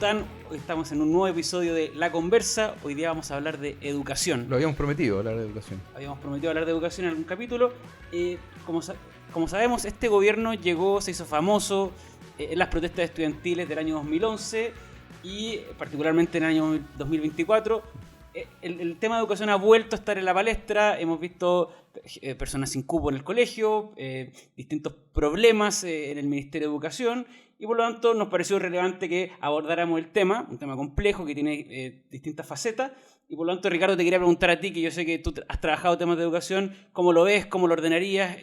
están? Hoy estamos en un nuevo episodio de La Conversa. Hoy día vamos a hablar de educación. Lo habíamos prometido, hablar de educación. Habíamos prometido hablar de educación en algún capítulo. Como sabemos, este gobierno se hizo famoso en las protestas estudiantiles del año 2011 y particularmente en el año 2024. El tema de educación ha vuelto a estar en la palestra. Hemos visto personas sin cupo en el colegio, distintos problemas en el Ministerio de Educación, y por lo tanto nos pareció relevante que abordáramos el tema, un tema complejo que tiene distintas facetas. Y por lo tanto, Ricardo, te quería preguntar a ti, que yo sé que tú has trabajado temas de educación, ¿cómo lo ves? ¿Cómo lo ordenarías?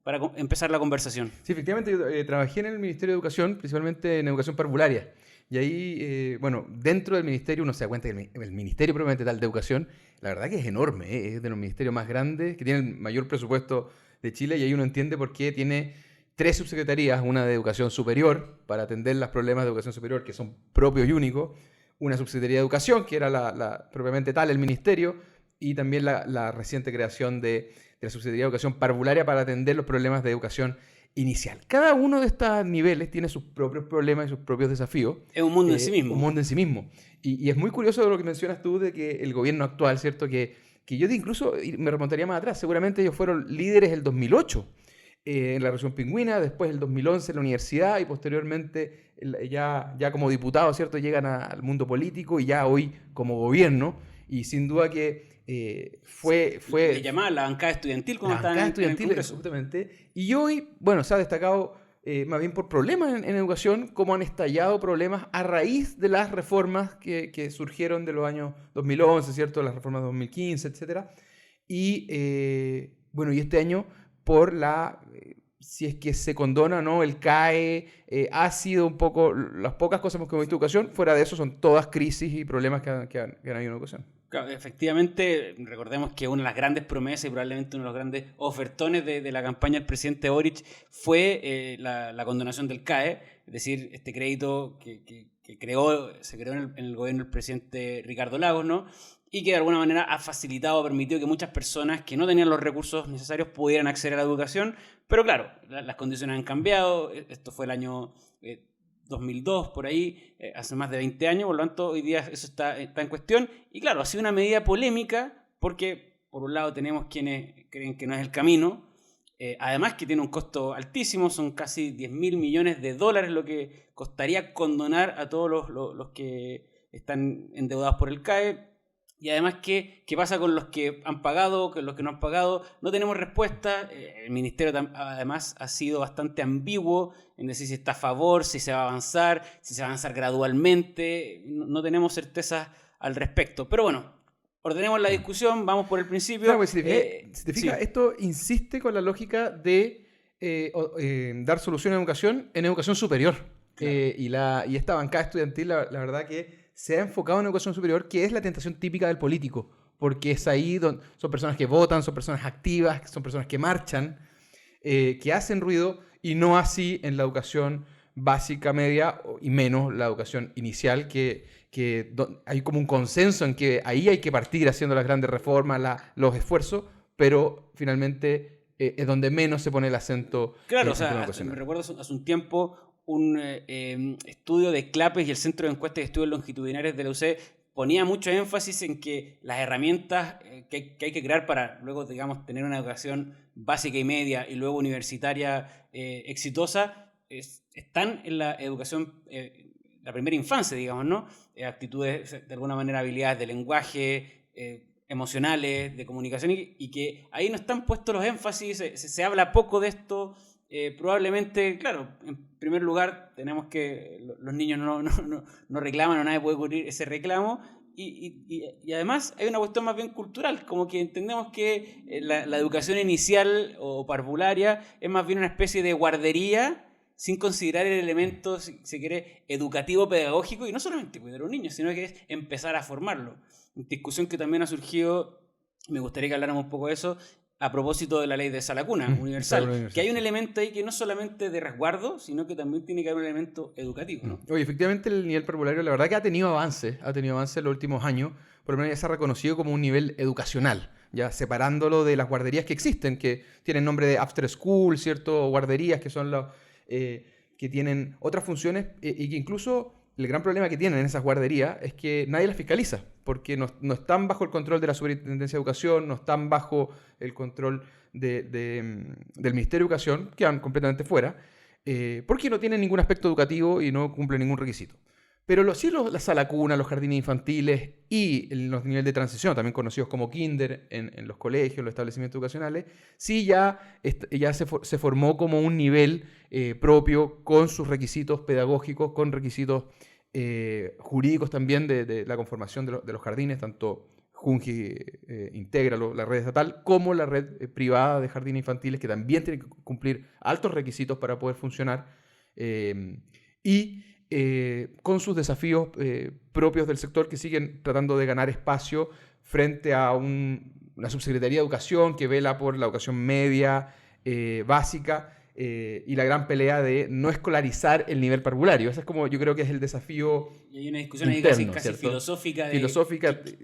Para empezar la conversación. Sí, efectivamente, yo trabajé en el Ministerio de Educación, principalmente en educación parvularia. Y ahí, dentro del ministerio uno se da cuenta que el Ministerio propiamente tal de Educación, la verdad que es enorme, es de los ministerios más grandes, que tiene el mayor presupuesto de Chile, y ahí uno entiende por qué tiene 3 subsecretarías, una de Educación Superior, para atender los problemas de educación superior, que son propios y únicos, una subsecretaría de Educación, que era la propiamente tal, el ministerio, y también la reciente creación de la subsecretaría de Educación Parvularia para atender los problemas de educación inicial. Cada uno de estos niveles tiene sus propios problemas y sus propios desafíos. Es un mundo en sí mismo. Un mundo en sí mismo. Y es muy curioso lo que mencionas tú de que el gobierno actual, ¿cierto? Que yo incluso me remontaría más atrás. Seguramente ellos fueron líderes el 2008 en la Revolución Pingüina, después el 2011 en la universidad y posteriormente ya como diputados, ¿cierto? Llegan al mundo político y ya hoy como gobierno. Y sin duda que fue Le llamaban la bancada estudiantil cuando estaban en el Congreso. Justamente. Y hoy, se ha destacado más bien por problemas en educación, como han estallado problemas a raíz de las reformas que surgieron de los años 2011, ¿cierto? Las reformas de 2015, etc. Y este año por si es que se condona o no el CAE, ha sido un poco las pocas cosas que hemos visto en educación. Fuera de eso son todas crisis y problemas que han habido en educación. Claro, efectivamente, recordemos que una de las grandes promesas y probablemente uno de los grandes ofertones de la campaña del presidente Boric fue la condonación del CAE, es decir, este crédito que se creó en el gobierno del presidente Ricardo Lagos, ¿no? Y que de alguna manera ha facilitado, permitido que muchas personas que no tenían los recursos necesarios pudieran acceder a la educación. Pero claro, las condiciones han cambiado. Esto fue el año 2002, por ahí, hace más de 20 años. Por lo tanto, hoy día eso está en cuestión. Y claro, ha sido una medida polémica porque, por un lado, tenemos quienes creen que no es el camino. Además que tiene un costo altísimo, son casi $10.000 millones lo que costaría condonar a todos los que están endeudados por el CAE. Y además, ¿qué pasa con los que han pagado, con los que no han pagado? No tenemos respuesta. El ministerio además ha sido bastante ambiguo en decir si está a favor, si se va a avanzar gradualmente. No tenemos certeza al respecto. Pero bueno, ordenemos la discusión, vamos por el principio. Claro, pues, si te fijas, sí. Esto insiste con la lógica de dar solución en educación superior. Claro. Y esta bancada estudiantil, la verdad que se ha enfocado en educación superior, que es la tentación típica del político, porque es ahí donde son personas que votan, son personas activas, son personas que marchan, que hacen ruido, y no así en la educación básica, media y menos la educación inicial, que hay como un consenso en que ahí hay que partir haciendo las grandes reformas, los esfuerzos, pero finalmente es donde menos se pone el acento. Claro, me recuerdo hace un tiempo un estudio de Clapes y el Centro de Encuestas y Estudios Longitudinales de la UC ponía mucho énfasis en que las herramientas que hay que crear para luego, digamos, tener una educación básica y media y luego universitaria exitosa están en la educación, la primera infancia, digamos, ¿no? Actitudes, de alguna manera, habilidades de lenguaje, emocionales, de comunicación, y que ahí no están puestos los énfasis, se habla poco de esto. Probablemente, claro, en primer lugar tenemos que los niños no reclaman o nadie puede cubrir ese reclamo, y además hay una cuestión más bien cultural, como que entendemos que la educación inicial o parvularia es más bien una especie de guardería sin considerar el elemento, si se quiere, educativo, pedagógico, y no solamente cuidar a un niño, sino que es empezar a formarlo. Discusión que también ha surgido, me gustaría que habláramos un poco de eso, a propósito de la ley de sala cuna universal, que hay un elemento ahí que no solamente de resguardo, sino que también tiene que haber un elemento educativo, ¿no? Oye, efectivamente el nivel parvulario, la verdad que ha tenido avances en los últimos años, por lo menos ya se ha reconocido como un nivel educacional, ya separándolo de las guarderías que existen, que tienen nombre de after school, ¿cierto? O guarderías que son que tienen otras funciones y que incluso el gran problema que tienen esas guarderías es que nadie las fiscaliza, porque no están bajo el control de la Superintendencia de Educación, no están bajo el control del Ministerio de Educación, quedan completamente fuera, porque no tienen ningún aspecto educativo y no cumplen ningún requisito. Pero la sala cuna, los jardines infantiles y los niveles de transición, también conocidos como kinder en los colegios, en los establecimientos educacionales, sí ya se formó como un nivel propio con sus requisitos pedagógicos, con requisitos jurídicos también de la conformación de los jardines, tanto Junji integra la red estatal como la red privada de jardines infantiles, que también tiene que cumplir altos requisitos para poder funcionar. Con sus desafíos propios del sector que siguen tratando de ganar espacio frente a una subsecretaría de educación que vela por la educación media, básica, y la gran pelea de no escolarizar el nivel parvulario. Ese es como, yo creo que es el desafío. Y hay una discusión interno, ahí casi filosófica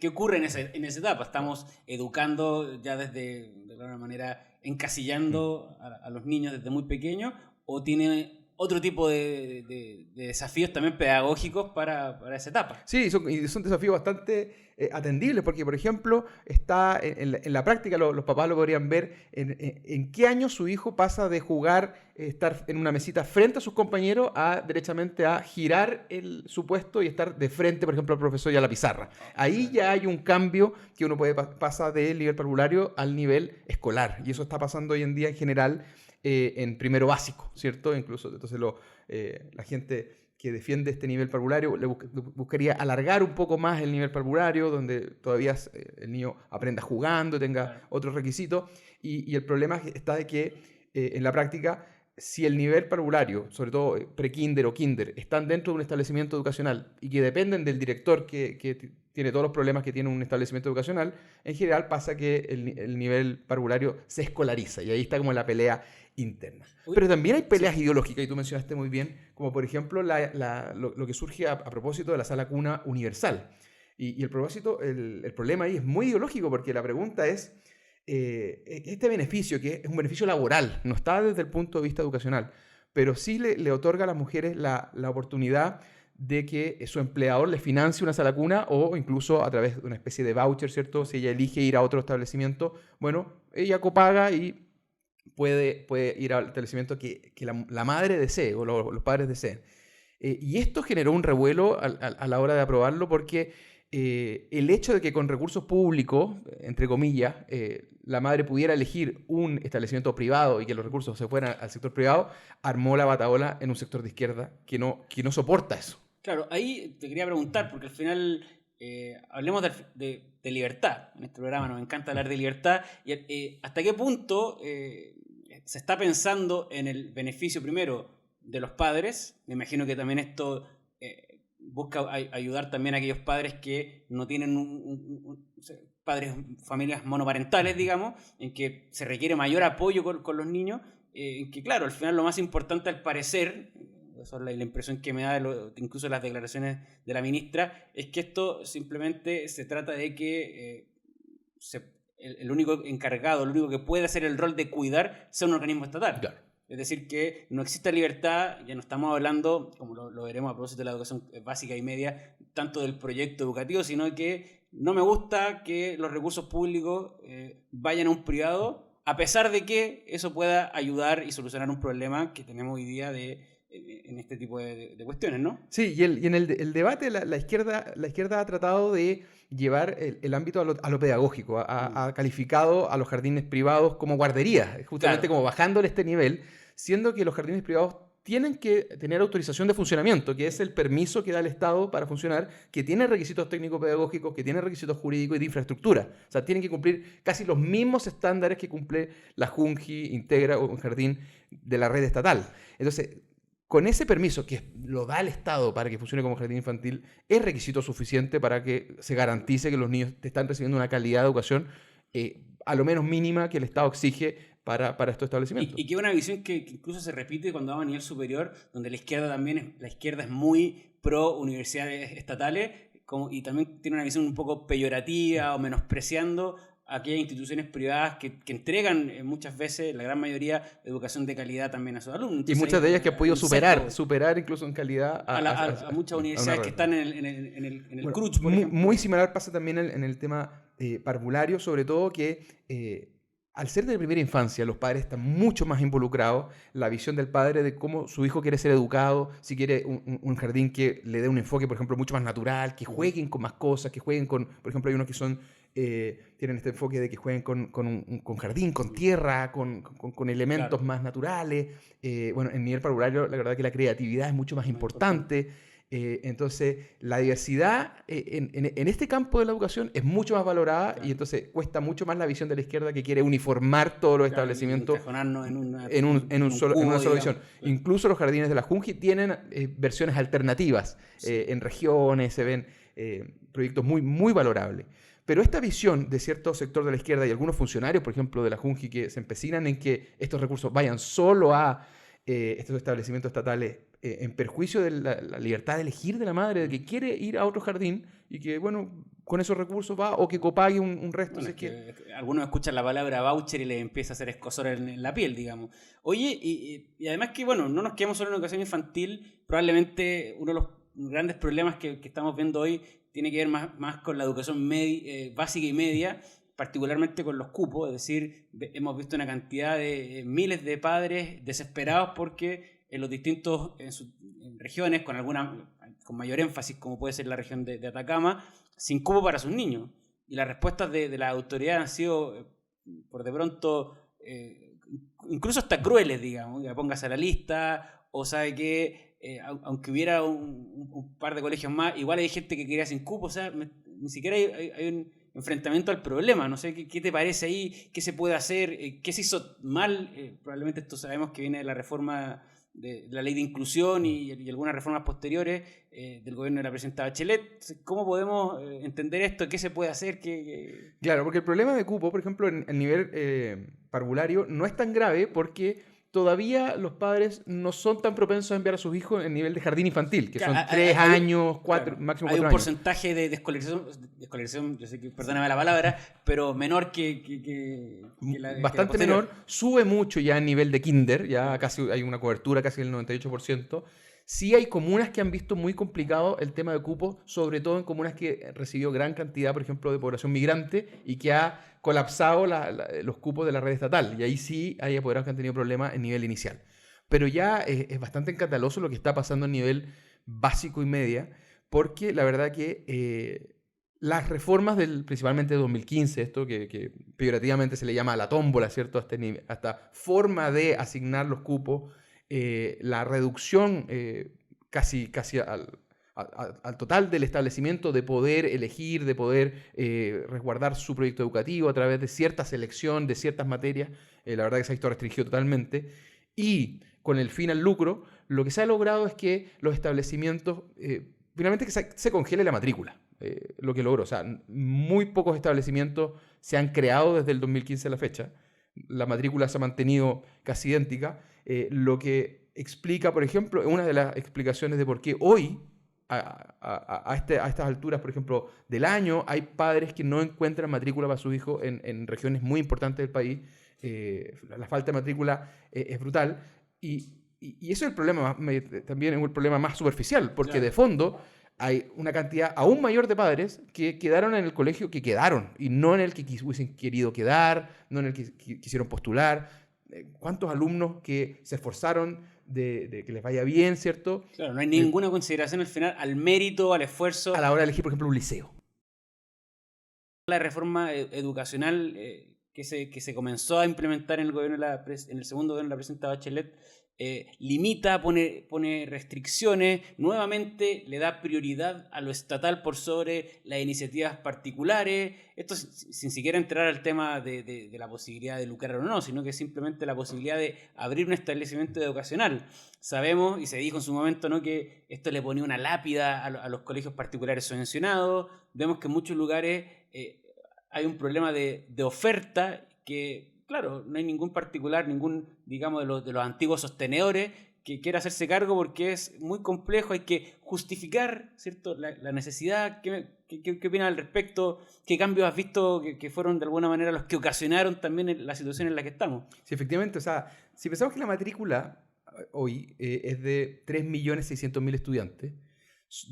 ¿qué ocurre en esa etapa? ¿Estamos educando ya de alguna manera encasillando a los niños desde muy pequeños, o tiene otro tipo de desafíos también pedagógicos para esa etapa? Sí, son desafíos bastante atendibles, porque, por ejemplo, está en la práctica, los papás lo podrían ver en qué año su hijo pasa de jugar, estar en una mesita frente a sus compañeros, derechamente a girar su puesto y estar de frente, por ejemplo, al profesor y a la pizarra. Ahí ya hay un cambio que uno puede pasar del nivel parvulario al nivel escolar, y eso está pasando hoy en día en general en primero básico, ¿cierto? Incluso, entonces la gente que defiende este nivel parvulario buscaría alargar un poco más el nivel parvulario, donde todavía el niño aprenda jugando, tenga otros requisitos, y el problema está de que en la práctica, si el nivel parvulario, sobre todo pre-kinder o kinder, están dentro de un establecimiento educacional y que dependen del director que tiene todos los problemas que tiene un establecimiento educacional, en general pasa que el nivel parvulario se escolariza, y ahí está como la pelea interna. Pero también hay peleas ideológicas, y tú mencionaste muy bien, como por ejemplo lo que surge a propósito de la sala cuna universal. Y el problema ahí es muy ideológico, porque la pregunta es, este beneficio, que es un beneficio laboral, no está desde el punto de vista educacional, pero sí le otorga a las mujeres la oportunidad de que su empleador le financie una sala cuna, o incluso a través de una especie de voucher, ¿cierto? Si ella elige ir a otro establecimiento, bueno, ella copaga y puede ir al establecimiento que la madre desee o los padres deseen. Y esto generó un revuelo a la hora de aprobarlo, porque el hecho de que con recursos públicos, entre comillas, la madre pudiera elegir un establecimiento privado y que los recursos se fueran al sector privado, armó la batahola en un sector de izquierda que no soporta eso. Claro, ahí te quería preguntar, porque al final hablemos de libertad. En este programa nos encanta hablar de libertad, y hasta qué punto se está pensando en el beneficio primero de los padres. Me imagino que también esto busca ayudar también a aquellos padres que no tienen familias monoparentales, digamos, en que se requiere mayor apoyo con los niños, en que claro, al final lo más importante, al parecer, esa es la impresión que me da incluso las declaraciones de la ministra, es que esto simplemente se trata de que el único encargado, el único que puede hacer el rol de cuidar, sea un organismo estatal. Claro. Es decir, que no existe libertad, ya no estamos hablando, como lo veremos a propósito de la educación básica y media, tanto del proyecto educativo, sino que no me gusta que los recursos públicos vayan a un privado, a pesar de que eso pueda ayudar y solucionar un problema que tenemos hoy día en este tipo de cuestiones, ¿no? Sí, y en el debate la izquierda ha tratado de llevar el ámbito a lo pedagógico, ha calificado a los jardines privados como guarderías, justamente como bajándole este nivel, siendo que los jardines privados tienen que tener autorización de funcionamiento, que es el permiso que da el Estado para funcionar, que tiene requisitos técnico-pedagógicos, que tiene requisitos jurídicos y de infraestructura. O sea, tienen que cumplir casi los mismos estándares que cumple la Junji, Integra o un jardín de la red estatal. Entonces, con ese permiso que lo da el Estado para que funcione como jardín infantil, es requisito suficiente para que se garantice que los niños están recibiendo una calidad de educación a lo menos mínima que el Estado exige para estos establecimientos. Y que una visión que incluso se repite cuando vamos a nivel superior, donde la izquierda es muy pro universidades estatales, y también tiene una visión un poco peyorativa o menospreciando a aquellas instituciones privadas que entregan muchas veces, la gran mayoría, educación de calidad también a sus alumnos. Entonces, y muchas de ellas que han podido superar incluso en calidad a muchas universidades que están en el crunch, por ejemplo. Muy similar pasa también en el tema parvulario, sobre todo que al ser de primera infancia, los padres están mucho más involucrados. La visión del padre de cómo su hijo quiere ser educado, si quiere un jardín que le dé un enfoque, por ejemplo, mucho más natural, que jueguen con más cosas, que jueguen con, por ejemplo, hay unos que son, tienen este enfoque de que jueguen con jardín, con tierra, con elementos más naturales. Bueno, en nivel parvulario, la verdad que la creatividad es mucho más importante. Entonces, la diversidad en este campo de la educación es mucho más valorada y entonces cuesta mucho más la visión de la izquierda que quiere uniformar todos los establecimientos en una sola visión. Incluso los jardines de la Junji tienen versiones alternativas. En regiones se ven proyectos muy, muy valorables. Pero esta visión de cierto sector de la izquierda y algunos funcionarios, por ejemplo, de la Junji, que se empecinan en que estos recursos vayan solo a estos establecimientos estatales en perjuicio de la libertad de elegir de la madre, de que quiere ir a otro jardín y que, bueno, con esos recursos va o que copague un resto. Bueno, algunos escuchan la palabra voucher y les empieza a hacer escozor en la piel, digamos. Oye, y además que, bueno, no nos quedamos solo en educación infantil, probablemente uno de los grandes problemas que estamos viendo hoy tiene que ver más con la educación básica y media, particularmente con los cupos, es decir, hemos visto una cantidad de miles de padres desesperados porque en los distintos en regiones, con mayor énfasis, como puede ser la región de Atacama, sin cupo para sus niños. Y las respuestas de las autoridades han sido, por de pronto, incluso hasta crueles, digamos. Ya póngase a la lista, o sabe que, aunque hubiera un par de colegios más, igual hay gente que quería sin cupo, o sea, ni siquiera hay un enfrentamiento al problema. No sé, ¿qué te parece ahí? ¿Qué se puede hacer? ¿Qué se hizo mal? Probablemente esto sabemos que viene de la reforma de la ley de inclusión y algunas reformas posteriores del gobierno de la presidenta Bachelet. ¿Cómo podemos entender esto? ¿Qué se puede hacer? Claro, porque el problema de cupo, por ejemplo, en el nivel parvulario, no es tan grave porque todavía los padres no son tan propensos a enviar a sus hijos en nivel de jardín infantil, que son 3 años, 4, máximo 4 años. Hay un porcentaje de escolarización, yo sé que, perdóname la palabra, pero menor que bastante menor, sube mucho ya en nivel de kinder, ya casi hay una cobertura casi del 98%. Sí hay comunas que han visto muy complicado el tema de cupos, sobre todo en comunas que recibió gran cantidad, por ejemplo, de población migrante y que ha colapsado los cupos de la red estatal. Y ahí sí hay apoderados que han tenido problemas en nivel inicial. Pero ya es bastante escandaloso lo que está pasando en nivel básico y media, porque la verdad que las reformas principalmente de 2015, esto que peyorativamente se le llama la tómbola, ¿cierto? Hasta forma de asignar los cupos, la reducción casi al total del establecimiento de poder elegir, de poder resguardar su proyecto educativo a través de cierta selección de ciertas materias, la verdad que se ha visto restringido totalmente, y con el fin al lucro, lo que se ha logrado es que los establecimientos, finalmente que se congele la matrícula, lo que logró, o sea, muy pocos establecimientos se han creado desde el 2015 a la fecha, la matrícula se ha mantenido casi idéntica, lo que explica, por ejemplo, una de las explicaciones de por qué hoy, a estas alturas, por ejemplo, del año, hay padres que no encuentran matrícula para sus hijos en regiones muy importantes del país. La falta de matrícula es brutal. Y eso es el problema, también es un problema más superficial, porque claro, de fondo hay una cantidad aún mayor de padres que quedaron en el colegio que quedaron, y no en el que hubiesen querido quedar, no en el que quisieron postular. ¿Cuántos alumnos que se esforzaron de que les vaya bien, ¿cierto? Claro, no hay ninguna consideración al final al mérito, al esfuerzo. A la hora de elegir, por ejemplo, un liceo. La reforma educacional que se comenzó a implementar en el gobierno en el segundo gobierno de la presidenta Bachelet limita, pone restricciones, nuevamente le da prioridad a lo estatal por sobre las iniciativas particulares. Esto sin siquiera entrar al tema de la posibilidad de lucrar o no, sino que simplemente la posibilidad de abrir un establecimiento educacional. Sabemos, y se dijo en su momento, ¿no?, que esto le ponía una lápida a los colegios particulares subvencionados. Vemos que en muchos lugares hay un problema de oferta que, claro, no hay ningún particular, digamos, de los antiguos sostenedores que quiera hacerse cargo porque es muy complejo, hay que justificar, ¿cierto?, la necesidad. ¿Qué opinas al respecto? ¿Qué cambios has visto que fueron de alguna manera los que ocasionaron también la situación en la que estamos? Sí, efectivamente. O sea, si pensamos que la matrícula hoy es de 3.600.000 estudiantes,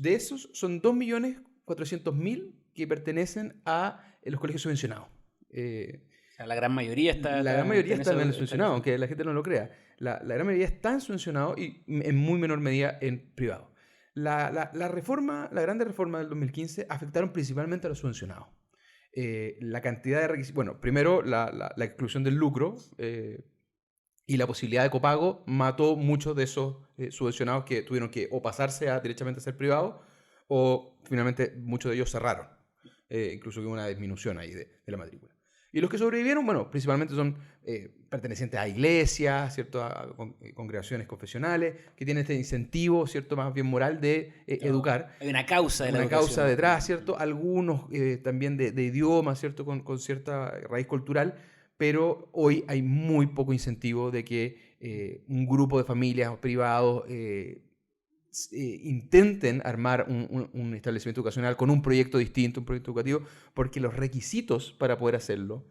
de esos son 2.400.000 que pertenecen a los colegios subvencionados. O sea, la gran mayoría está... La gran mayoría está en el subvencionado, aunque la gente no lo crea. La gran mayoría está en subvencionado y en muy menor medida en privado. La grande reforma del 2015 afectaron principalmente a los subvencionados. La cantidad de requisitos... Bueno, primero la exclusión del lucro y la posibilidad de copago mató muchos de esos subvencionados que tuvieron que o pasarse derechamente a ser privados o finalmente muchos de ellos cerraron. Incluso que hubo una disminución ahí de la matrícula. Y los que sobrevivieron, bueno, principalmente son pertenecientes a iglesias, ¿cierto?, a congregaciones confesionales, que tienen este incentivo, ¿cierto?, más bien moral de educar. Hay una causa de la educación. Una causa detrás, ¿cierto? Algunos también de idioma, ¿cierto?, con cierta raíz cultural, pero hoy hay muy poco incentivo de que un grupo de familias privados intenten armar un establecimiento educacional con un proyecto distinto, un proyecto educativo, porque los requisitos para poder hacerlo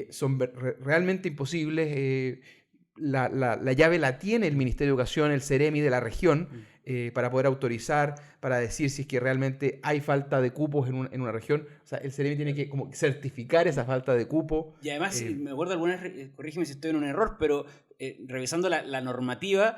son realmente imposibles. La llave la tiene el Ministerio de Educación, el Ceremi de la región, para poder autorizar, para decir si es que realmente hay falta de cupos en una región. O sea, el Ceremi tiene que como certificar esa falta de cupo. Y además, me acuerdo algunas, corrígeme si estoy en un error, pero revisando la normativa,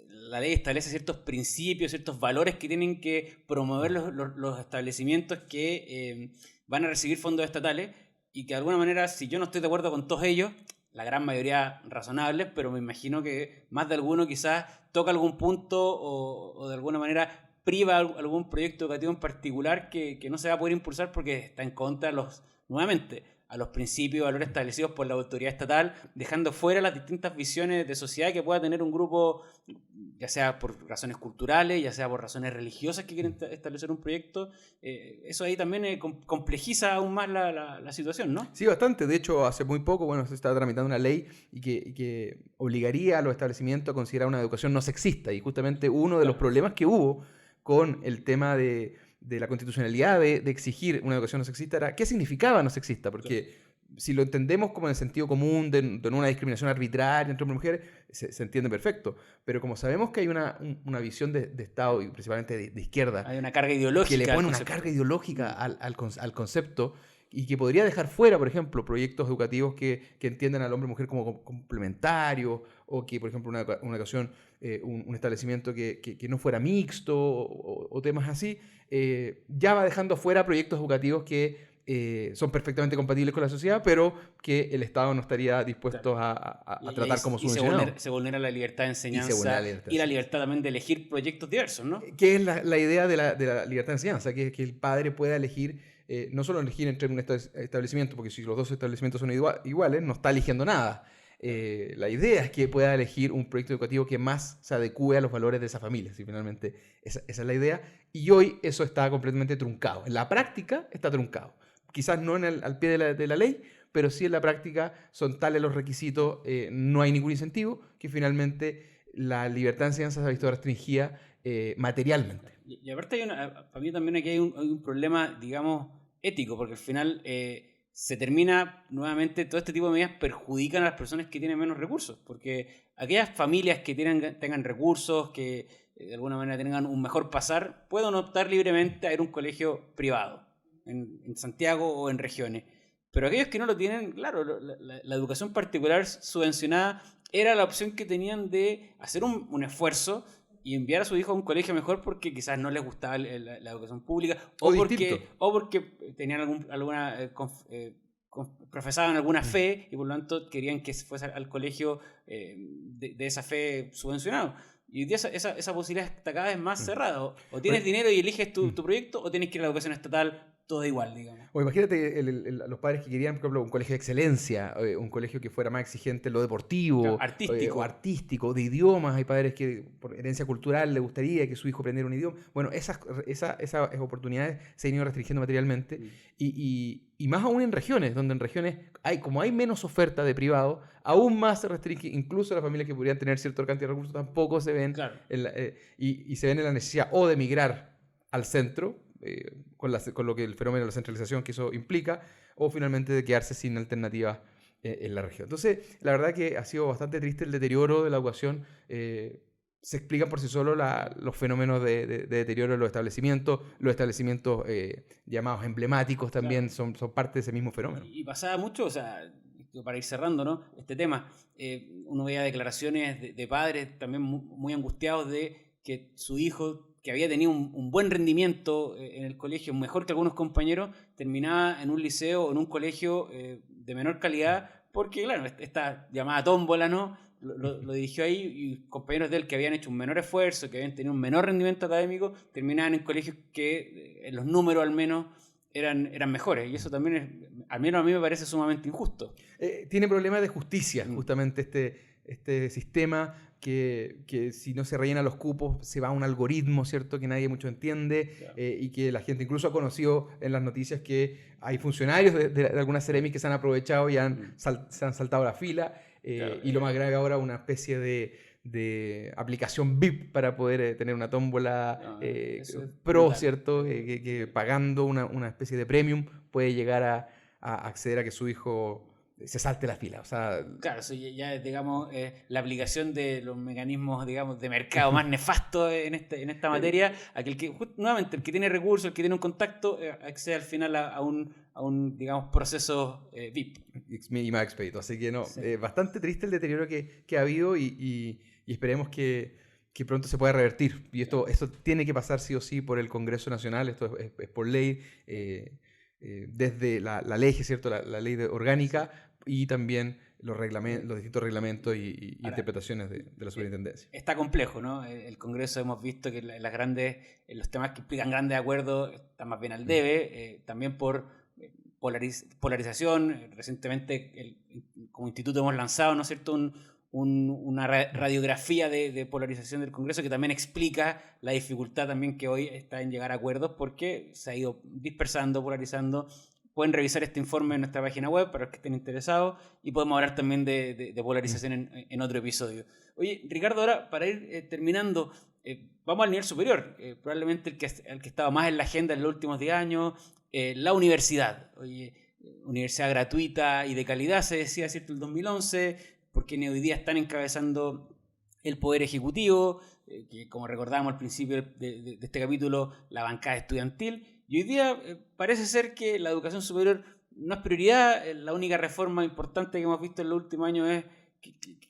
la ley establece ciertos principios, ciertos valores que tienen que promover los establecimientos que van a recibir fondos estatales y que de alguna manera, si yo no estoy de acuerdo con todos ellos, la gran mayoría razonables, pero me imagino que más de alguno quizás toca algún punto o de alguna manera priva algún proyecto educativo en particular que no se va a poder impulsar porque está en contra nuevamente, a los principios y valores establecidos por la autoridad estatal, dejando fuera las distintas visiones de sociedad que pueda tener un grupo, ya sea por razones culturales, ya sea por razones religiosas que quieren establecer un proyecto. Eso ahí también complejiza aún más la situación, ¿no? Sí, bastante. De hecho, hace muy poco, se está tramitando una ley y que obligaría a los establecimientos a considerar una educación no sexista. Y justamente uno de los problemas que hubo con el tema de la constitucionalidad de exigir una educación no sexista era qué significaba no sexista, porque si lo entendemos como en el sentido común de no una discriminación arbitraria entre hombres y mujeres, se entiende perfecto, pero como sabemos que hay una visión de Estado y principalmente de izquierda, hay una carga ideológica que le pone una carga ideológica al concepto y que podría dejar fuera, por ejemplo, proyectos educativos que entiendan al hombre y mujer como complementarios, o que, por ejemplo, una ocasión, un establecimiento que no fuera mixto, o temas así, ya va dejando fuera proyectos educativos que son perfectamente compatibles con la sociedad, pero que el Estado no estaría dispuesto a tratar como subvencionado. Se vulnera la libertad de enseñanza y la libertad también de elegir proyectos diversos, ¿no? Que es la idea de la libertad de enseñanza, que el padre pueda elegir, no solo elegir entre un establecimiento, porque si los dos establecimientos son iguales, no está eligiendo nada. La idea es que pueda elegir un proyecto educativo que más se adecue a los valores de esa familia. ¿Sí? Finalmente, esa es la idea. Y hoy eso está completamente truncado. En la práctica está truncado. Quizás no al pie de la ley, pero sí en la práctica son tales los requisitos, no hay ningún incentivo, que finalmente la libertad de enseñanza se ha visto restringida materialmente. Y aparte para mí también aquí hay un problema, digamos, ético, porque al final se termina nuevamente, todo este tipo de medidas perjudican a las personas que tienen menos recursos, porque aquellas familias que tengan recursos, que de alguna manera tengan un mejor pasar, pueden optar libremente a ir a un colegio privado, en Santiago o en regiones. Pero aquellos que no lo tienen, claro, la educación particular subvencionada era la opción que tenían de hacer un esfuerzo y enviar a su hijo a un colegio mejor porque quizás no les gustaba la educación pública o porque tenían profesaban alguna fe y por lo tanto querían que fuese al colegio de esa fe subvencionado. Y hoy día esa posibilidad está cada vez más cerrada. O tienes dinero y eliges tu proyecto, o tienes que ir a la educación estatal todo igual, digamos. O imagínate los padres que querían, por ejemplo, un colegio de excelencia, un colegio que fuera más exigente en lo deportivo, Claro, artístico. O artístico, de idiomas. Hay padres que por herencia cultural le gustaría que su hijo aprendiera un idioma. Bueno, esas oportunidades se han ido restringiendo materialmente. Y más aún en regiones, donde en regiones como hay menos oferta de privado, aún más se restringe. Incluso las familias que podrían tener cierta cantidad de recursos tampoco se ven. Claro. Y se ven en la necesidad o de migrar al centro, con lo que el fenómeno de la centralización que eso implica, o finalmente de quedarse sin alternativas en la región. Entonces, la verdad que ha sido bastante triste el deterioro de la educación. Se explican por sí solos los fenómenos de deterioro de los establecimientos llamados emblemáticos también, claro, son parte de ese mismo fenómeno. Y pasaba mucho, o sea, para ir cerrando, ¿no?, este tema, uno veía declaraciones de padres también muy angustiados de que su hijo, que había tenido un buen rendimiento en el colegio, mejor que algunos compañeros, terminaba en un liceo o en un colegio de menor calidad, porque, claro, esta llamada tómbola, ¿no?, lo dirigió ahí, y compañeros de él que habían hecho un menor esfuerzo, que habían tenido un menor rendimiento académico, terminaban en colegios que en los números al menos eran mejores, y eso también al menos a mí me parece sumamente injusto. Tiene problemas de justicia, justamente este sistema que si no se rellenan los cupos se va a un algoritmo, ¿cierto?, que nadie mucho entiende, claro, y que la gente incluso ha conocido en las noticias que hay funcionarios de algunas Ceremis que se han aprovechado y se han saltado la fila, claro, y lo más grave ahora, una especie de aplicación VIP para poder tener una tómbola pro, ¿cierto?, que pagando una especie de premium puede llegar a acceder a que su hijo se salte la fila. O sea, claro, eso ya es, digamos, la aplicación de los mecanismos, digamos, de mercado más nefastos en esta materia, nuevamente, el que tiene recursos, el que tiene un contacto, accede al final a un digamos, proceso VIP. Y más expedito. Así que no, sí, bastante triste el deterioro que ha habido y esperemos que pronto se pueda revertir. Y esto tiene que pasar sí o sí por el Congreso Nacional, esto es por ley, desde la ley, ¿cierto?, la ley orgánica, y también los distintos reglamentos y ahora, interpretaciones de la superintendencia. Está complejo, ¿no? El Congreso hemos visto que los temas que implican grandes acuerdos están más bien al debe, también por polarización. Recientemente como instituto hemos lanzado, ¿no es cierto?, una radiografía de polarización del Congreso, que también explica la dificultad también que hoy está en llegar a acuerdos, porque se ha ido dispersando, polarizando. Pueden revisar este informe en nuestra página web para los que estén interesados, y podemos hablar también de polarización en otro episodio. Oye, Ricardo, ahora para ir terminando, vamos al nivel superior, probablemente el que ha estado más en la agenda en los últimos 10 años, la universidad. Oye, universidad gratuita y de calidad, se decía, ¿cierto?, el 2011, porque hoy día están encabezando el Poder Ejecutivo, que como recordábamos al principio de este capítulo, la bancada estudiantil. Y hoy día parece ser que la educación superior no es prioridad. La única reforma importante que hemos visto en los últimos años es,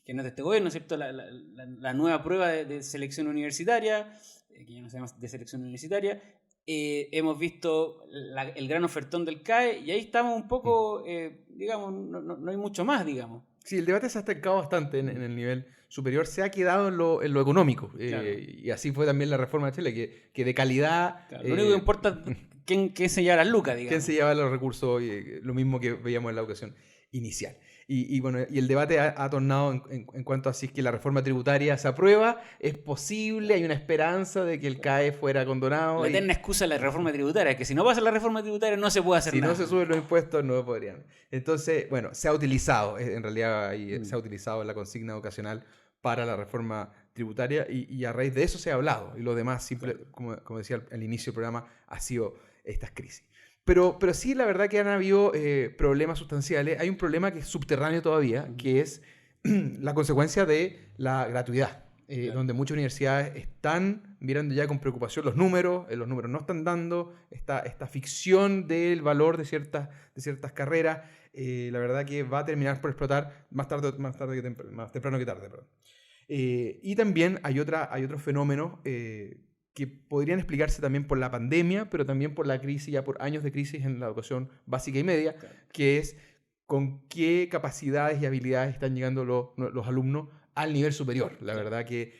que no es de este gobierno, ¿cierto?, la nueva prueba de selección universitaria, que ya no se llama de selección universitaria. Hemos visto el gran ofertón del CAE, y ahí estamos un poco, digamos, no hay mucho más, digamos. Sí, el debate se ha estancado bastante en el nivel superior, se ha quedado en lo económico, claro, y así fue también la reforma de Chile, que de calidad... Claro, lo único que importa es quién se lleva las lucas, digamos. Quién se lleva los recursos, lo mismo que veíamos en la educación inicial. Y bueno, y el debate ha tornado en cuanto a si es que la reforma tributaria se aprueba, es posible, hay una esperanza de que el CAE fuera condonado. La eterna excusa de la reforma tributaria, que si no pasa la reforma tributaria no se puede hacer nada. Si no se suben los impuestos no podrían. Entonces, bueno, se ha utilizado, en realidad se ha utilizado la consigna educacional para la reforma tributaria, y a raíz de eso se ha hablado, y lo demás, como decía al inicio del programa, ha sido estas crisis. Pero sí, la verdad que han habido problemas sustanciales. Hay un problema que es subterráneo todavía, que es la consecuencia de la gratuidad, claro, donde muchas universidades están mirando ya con preocupación los números no están dando, esta ficción del valor de ciertas carreras, la verdad que va a terminar por explotar más temprano que tarde. Perdón. Y también hay otros fenómenos que podrían explicarse también por la pandemia, pero también por la crisis, ya por años de crisis en la educación básica y media, claro, que es con qué capacidades y habilidades están llegando los alumnos al nivel superior. La verdad que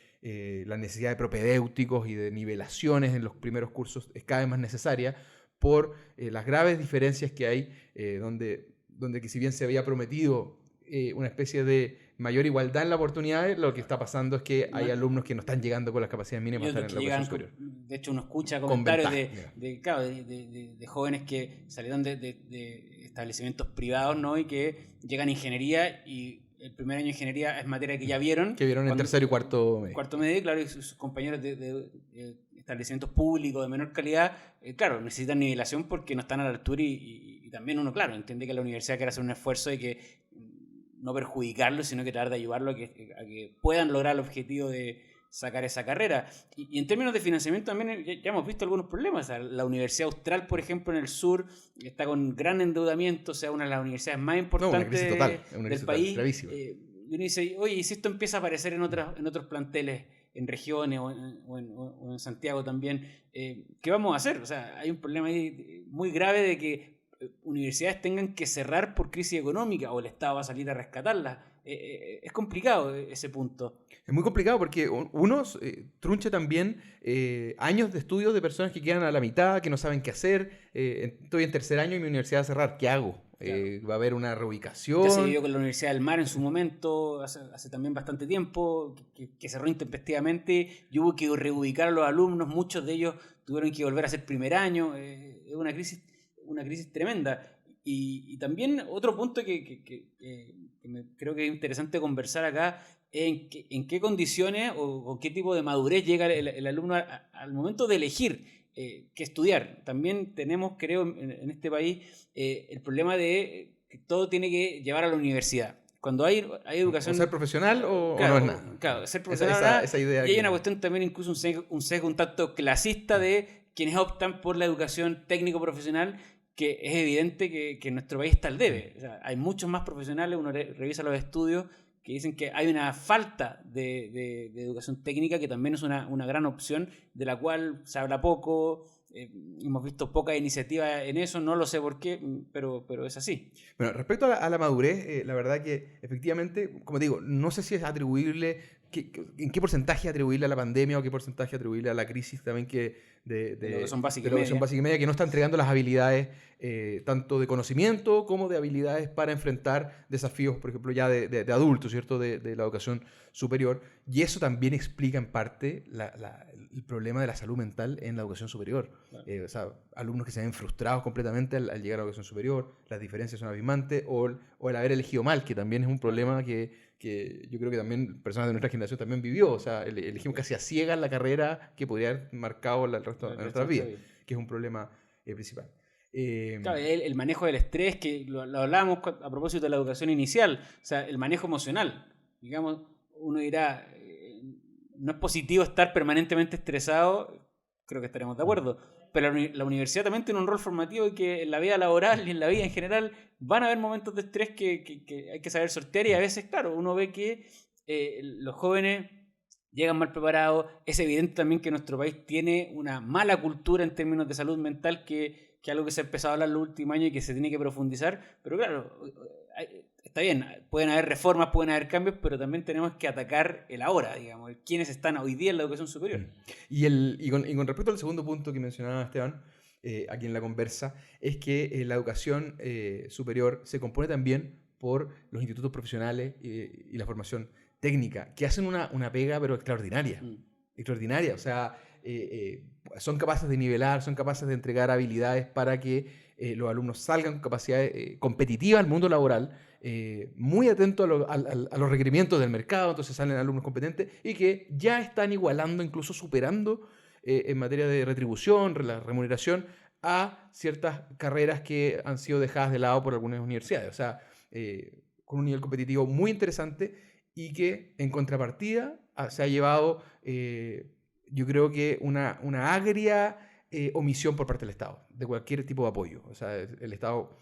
la necesidad de propedéuticos y de nivelaciones en los primeros cursos es cada vez más necesaria, por las graves diferencias que hay, donde que si bien se había prometido una especie de mayor igualdad en la oportunidad, lo que está pasando es que hay alumnos que no están llegando con las capacidades mínimas para estar en la educación superior. De hecho, uno escucha comentarios de jóvenes que salieron de establecimientos privados, ¿no? Y que llegan a ingeniería y el primer año de ingeniería es materia que ya vieron. Que vieron en tercero y cuarto medio. Cuarto medio, claro, y sus compañeros de establecimientos públicos de menor calidad, claro, necesitan nivelación porque no están a la altura y también uno, claro, entiende que la universidad quiere hacer un esfuerzo de que no perjudicarlo, sino que tratar de ayudarlo a que puedan lograr el objetivo de sacar esa carrera. Y en términos de financiamiento también ya hemos visto algunos problemas. O sea, la Universidad Austral, por ejemplo, en el sur, está con gran endeudamiento, o sea, una de las universidades más importantes del país. Y uno dice, oye, ¿y si esto empieza a aparecer en otros planteles, en regiones o en Santiago también? ¿Qué vamos a hacer? O sea, hay un problema ahí muy grave de que universidades tengan que cerrar por crisis económica o el Estado va a salir a rescatarlas. Es complicado ese punto. Es muy complicado porque uno truncha también años de estudios de personas que quedan a la mitad, que no saben qué hacer. Estoy en tercer año y mi universidad va a cerrar. ¿Qué hago? Claro. Va a haber una reubicación. Ya se vivió con la Universidad del Mar en su momento, hace también bastante tiempo, que cerró intempestivamente y hubo que reubicar a los alumnos. Muchos de ellos tuvieron que volver a hacer primer año. Es una crisis tremenda. Y también otro punto que creo que es interesante conversar acá es en qué condiciones o qué tipo de madurez llega el alumno al momento de elegir qué estudiar. También tenemos, creo, en este país el problema de que todo tiene que llevar a la universidad. Cuando hay educación... ¿O ser profesional o no es nada? Claro, ser profesional esa idea y hay una cuestión también, incluso un sesgo un tanto clasista de quienes optan por la educación técnico-profesional, que es evidente que en nuestro país está al debe. O sea, hay muchos más profesionales, uno revisa los estudios que dicen que hay una falta de educación técnica que también es una gran opción, de la cual se habla poco. Hemos visto poca iniciativa en eso, no lo sé por qué, pero es así. Bueno, respecto a la madurez, la verdad que efectivamente, como digo, no sé si es atribuible, en qué porcentaje atribuirle a la pandemia o qué porcentaje atribuirle a la crisis también de educación básica y media, que no está entregando las habilidades tanto de conocimiento como de habilidades para enfrentar desafíos, por ejemplo, ya de adultos, ¿cierto? De la educación superior. Y eso también explica en parte el problema de la salud mental en la educación superior. Claro. O sea, alumnos que se ven frustrados completamente al llegar a la educación superior, las diferencias son abismantes, o el haber elegido mal, que también es un problema que yo creo que también personas de nuestra generación también vivió. O sea, elegimos casi a ciegas la carrera que podría haber marcado el resto de nuestras vidas, que es un problema principal. Claro, el manejo del estrés, que lo hablábamos a propósito de la educación inicial, o sea, el manejo emocional. Digamos, uno dirá, no es positivo estar permanentemente estresado, creo que estaremos de acuerdo, pero la universidad también tiene un rol formativo que en la vida laboral y en la vida en general van a haber momentos de estrés que hay que saber sortear, y a veces, claro, uno ve que los jóvenes llegan mal preparados. Es evidente también que nuestro país tiene una mala cultura en términos de salud mental, que algo que se ha empezado a hablar en los últimos años y que se tiene que profundizar, pero claro, está bien, pueden haber reformas, pueden haber cambios, pero también tenemos que atacar el ahora, digamos, quienes están hoy día en la educación superior. Y con respecto al segundo punto que mencionaba Esteban, aquí en la conversa, es que la educación superior se compone también por los institutos profesionales y la formación técnica, que hacen una pega pero extraordinaria. Extraordinaria, o sea, son capaces de nivelar, son capaces de entregar habilidades para que los alumnos salgan con capacidades competitivas al mundo laboral, muy atentos a los requerimientos del mercado. Entonces salen alumnos competentes y que ya están igualando, incluso superando en materia de retribución, la remuneración, a ciertas carreras que han sido dejadas de lado por algunas universidades. O sea, con un nivel competitivo muy interesante, y que en contrapartida se ha llevado, yo creo que una agria omisión por parte del Estado, de cualquier tipo de apoyo. O sea, el Estado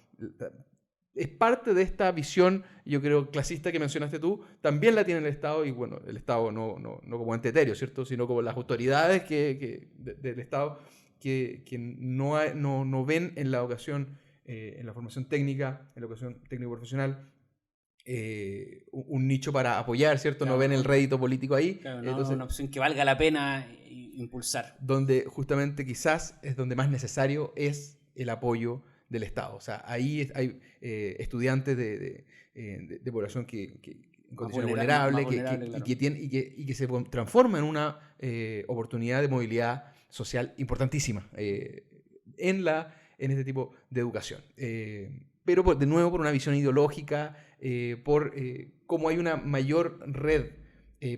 es parte de esta visión, yo creo, clasista que mencionaste tú, también la tiene el Estado, y bueno, el Estado no como ente etéreo, ¿cierto?, sino como las autoridades del Estado que no ven en la educación, en la formación técnica, en la educación técnico-profesional, un nicho para apoyar, ¿cierto? Claro, no ven el rédito político ahí. Claro, no, entonces, una opción que valga la pena impulsar. Donde justamente quizás es donde más necesario es el apoyo del Estado. O sea, ahí hay estudiantes de población que en condiciones vulnerables y que se transforma en una oportunidad de movilidad social importantísima en este tipo de educación. Pero de nuevo por una visión ideológica, por cómo hay una mayor red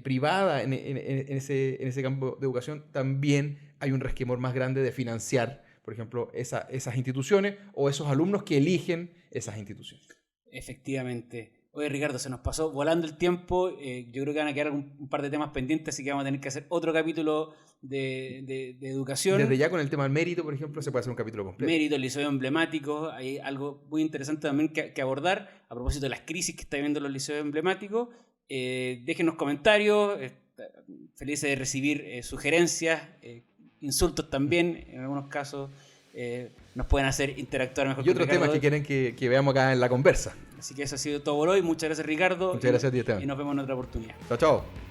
privada en ese campo de educación, también hay un resquemor más grande de financiar, por ejemplo, esas instituciones o esos alumnos que eligen esas instituciones. Efectivamente. Oye, Ricardo, se nos pasó volando el tiempo. Yo creo que van a quedar un par de temas pendientes, así que vamos a tener que hacer otro capítulo de educación. Desde ya con el tema del mérito, por ejemplo, se puede hacer un capítulo completo. Mérito, el liceo emblemático. Hay algo muy interesante también que abordar a propósito de las crisis que están viviendo los liceos emblemáticos. Déjenos comentarios. Felices de recibir sugerencias, insultos también, en algunos casos. Nos pueden hacer interactuar mejor. Y otros temas que quieren que veamos acá en la conversa. Así que eso ha sido todo por hoy. Muchas gracias, Ricardo. Muchas gracias a ti, Esteban. Y nos vemos en otra oportunidad. Chao, chao.